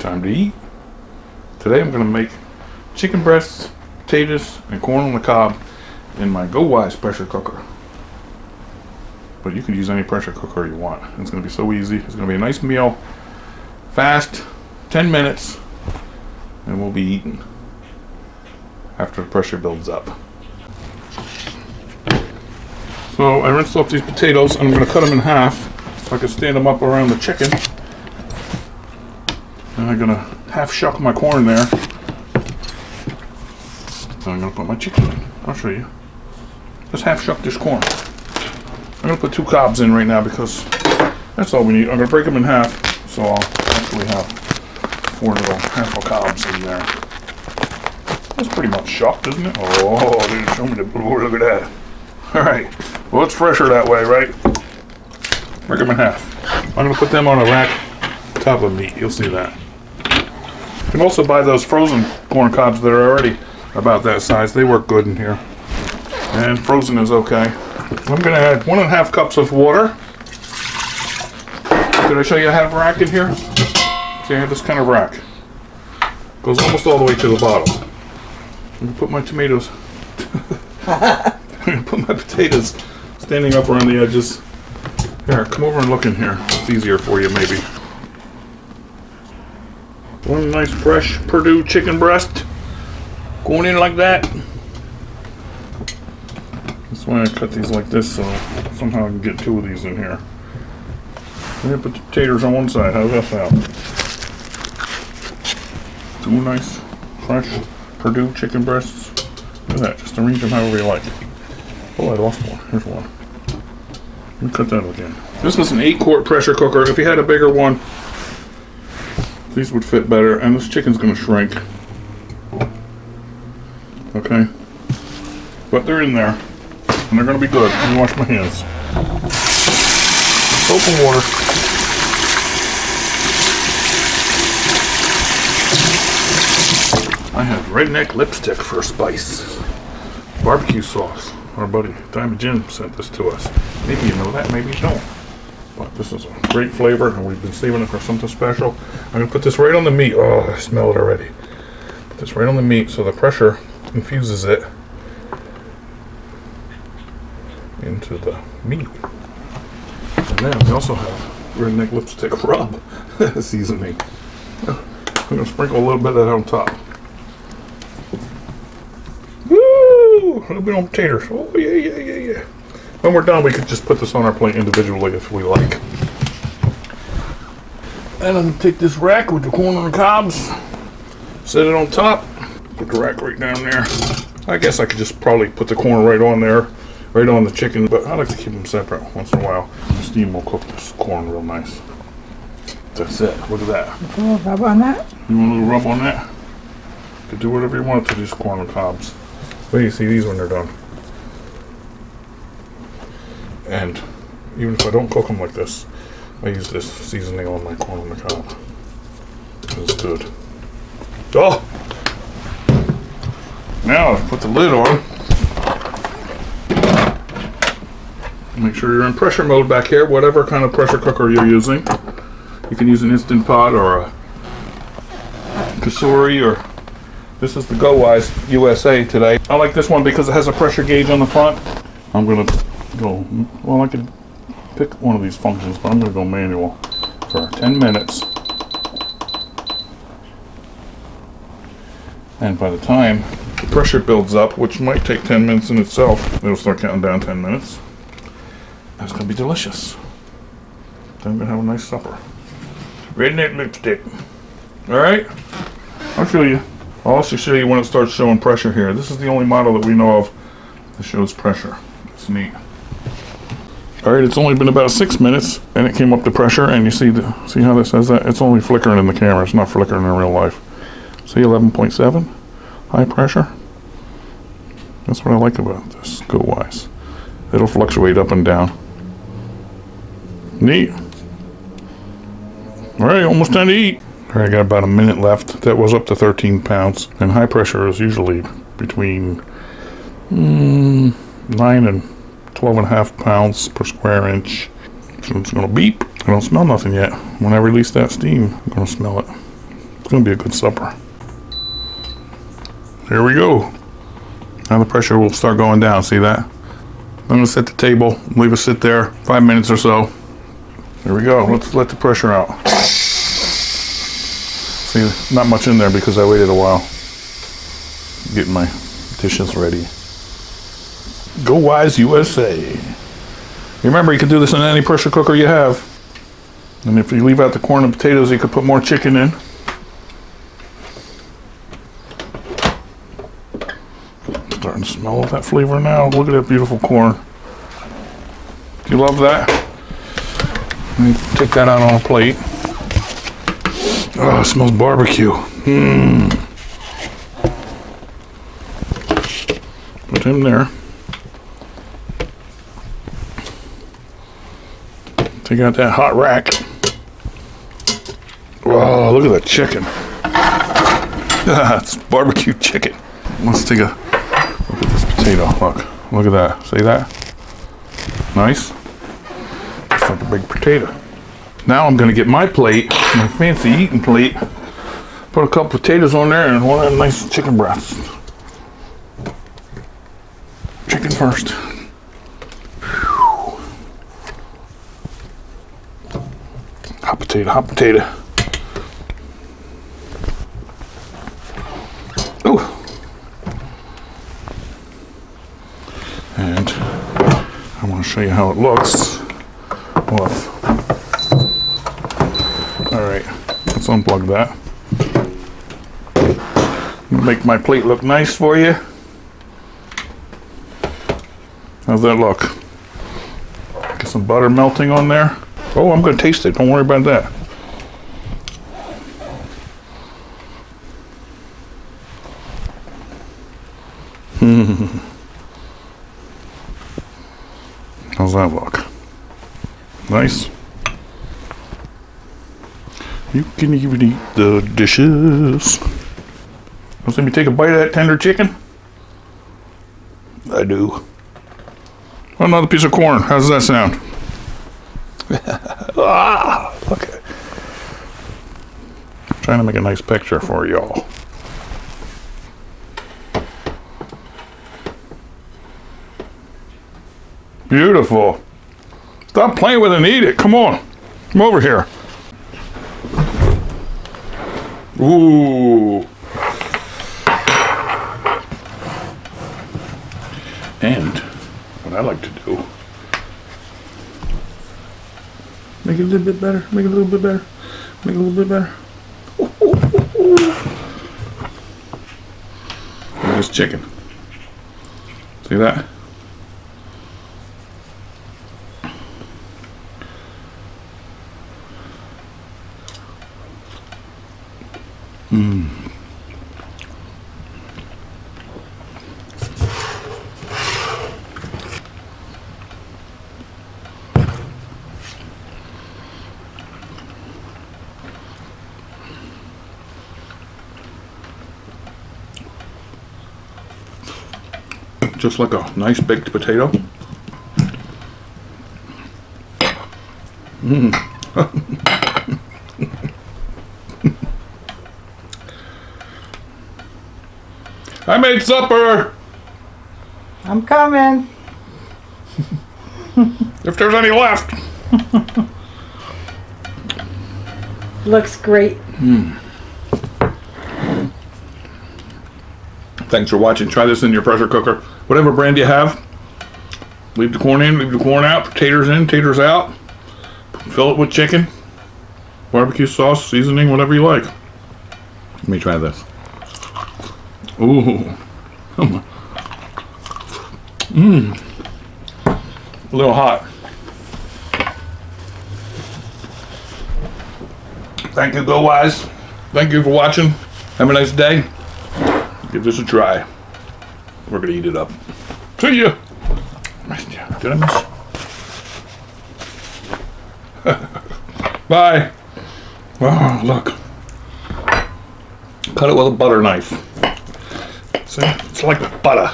Time to eat. Today I'm going to make chicken breasts, potatoes, and corn on the cob in my GoWise pressure cooker. But you can use any pressure cooker you want. It's going to be so easy. It's going to be a nice meal, fast, 10 minutes, and we'll be eating after the pressure builds up. So I rinsed off these potatoes and I'm going to cut them in half so I can stand them up around the chicken. And I'm going to half shuck my corn there. And I'm going to put my chicken in. I'll show you. Just half shuck this corn. I'm going to put 2 cobs in right now because that's all we need. I'm going to break them in half so I'll actually have 4 little half of cobs in there. That's pretty much shucked, isn't it? Oh, they didn't show me the blue. Look at that. Alright. Well, it's fresher that way, right? Break them in half. I'm going to put them on a rack on top of meat. You'll see that. You can also buy those frozen corn cobs that are already about that size. They work good in here. And frozen is okay. I'm going to add 1.5 cups of water. Did I show you I have a rack in here? See, I have this kind of rack. Goes almost all the way to the bottom. I'm going to put my tomatoes... I'm going to put my potatoes standing up around the edges. Here, come over and look in here. It's easier for you, maybe. One nice fresh Perdue chicken breast. Going in like that. That's why I cut these like this, so somehow I can get 2 of these in here. I'm going to put the potatoes on one side. How's that sound? 2 nice, fresh Perdue chicken breasts. Look at that. Just arrange them however you like. Oh, I lost one. Here's one. Let me cut that again. This is an 8-quart pressure cooker. If you had a bigger one, these would fit better. And this chicken's going to shrink. Okay? But they're in there. And they're going to be good. Let me wash my hands. Soap and water. I have Redneck Lipstick for a spice. Barbecue sauce. Our buddy Diamond Jim sent this to us. Maybe you know that, maybe you don't. But this is a great flavor and we've been saving it for something special. I'm going to put this right on the meat. Oh, I smell it already. Put this right on the meat so the pressure infuses it into the meat. And then we also have Redneck Lipstick rub seasoning. I'm going to sprinkle a little bit of that on top. Woo! A little bit on potatoes. Oh, yeah. When we're done, we could just put this on our plate individually if we like. And I'm going to take this rack with the corn on the cobs, set it on top, put the rack right down there. I guess I could just probably put the corn right on there, right on the chicken, but I like to keep them separate once in a while. The steam will cook this corn real nice. That's it. Look at that. A little rub on that? You want a little rub on that? You can do whatever you want to these corn and cobs. Wait till you see these when they're done. And even if I don't cook them like this, I use this seasoning on my corn on the cob. It's good. Oh! Now I put the lid on. Make sure you're in pressure mode back here, whatever kind of pressure cooker you're using. You can use an Instant Pot or a Cosori, or this is the GoWise USA today. I like this one because it has a pressure gauge on the front. I'm going to go, well, I could pick one of these functions, but I'm going to go manual for 10 minutes. And by the time the pressure builds up, which might take 10 minutes in itself, it'll start counting down 10 minutes. That's going to be delicious. Then I'm going to have a nice supper. Redneck Lipstick. Alright? I'll show you. I'll also show you when it starts showing pressure here. This is the only model that we know of that shows pressure. It's neat. Alright, it's only been about 6 minutes and it came up to pressure, and you see see how this says that? It's only flickering in the camera. It's not flickering in real life. See 11.7? High pressure? That's what I like about this GoWise. It'll fluctuate up and down. Neat. Alright, almost time to eat. Alright, I got about a minute left. That was up to 13 pounds. And high pressure is usually between 9 and 12.5 pounds per square inch. So it's going to beep. I don't smell nothing yet. When I release that steam, I'm going to smell it. It's gonna be a good supper. Here we go. Now the pressure will start going down, see that? I'm gonna set the table, leave it sit there 5 minutes or so. There we go, let's let the pressure out. See, not much in there because I waited a while. Getting my dishes ready. Go Wise USA. Remember, you can do this in any pressure cooker you have. And if you leave out the corn and potatoes, you could put more chicken in. Starting to smell that flavor now. Look at that beautiful corn. Do you love that? Let me take that out on a plate. Oh, it smells barbecue. Put him there. Take out that hot rack. Wow, look at that chicken. It's barbecue chicken. Let's take a look at this potato. Look at that. See that? Nice. It's like a big potato. Now I'm gonna get my plate, my fancy eating plate, put a couple potatoes on there and one of them nice chicken breasts. Chicken first. Hot potato, hot potato. Ooh. And I want to show you how it looks. Woof. All right, let's unplug that. Make my plate look nice for you. How's that look? Get some butter melting on there. Oh, I'm going to taste it. Don't worry about that. How's that look? Nice. You can even eat the dishes. Want to see me take a bite of that tender chicken? I do. Another piece of corn. How does that sound? Look at it. Trying to make a nice picture for y'all. Beautiful. Stop playing with it and eat it. Come on. Come over here. Ooh. And what I like to do, make it a little bit better, make it a little bit better, make it a little bit better. Look at this chicken. See that? Just like a nice baked potato. I made supper. I'm coming. If there's any left. Looks great. Thanks for watching. Try this in your pressure cooker. Whatever brand you have. Leave the corn in, leave the corn out, potatoes in, taters out. Fill it with chicken, barbecue sauce, seasoning, whatever you like. Let me try this. Ooh. A little hot. Thank you, Go Wise. Thank you for watching. Have a nice day. Give this a try. We're gonna eat it up. See ya. Did I miss? Bye. Oh, look. Cut it with a butter knife. See? It's like butter.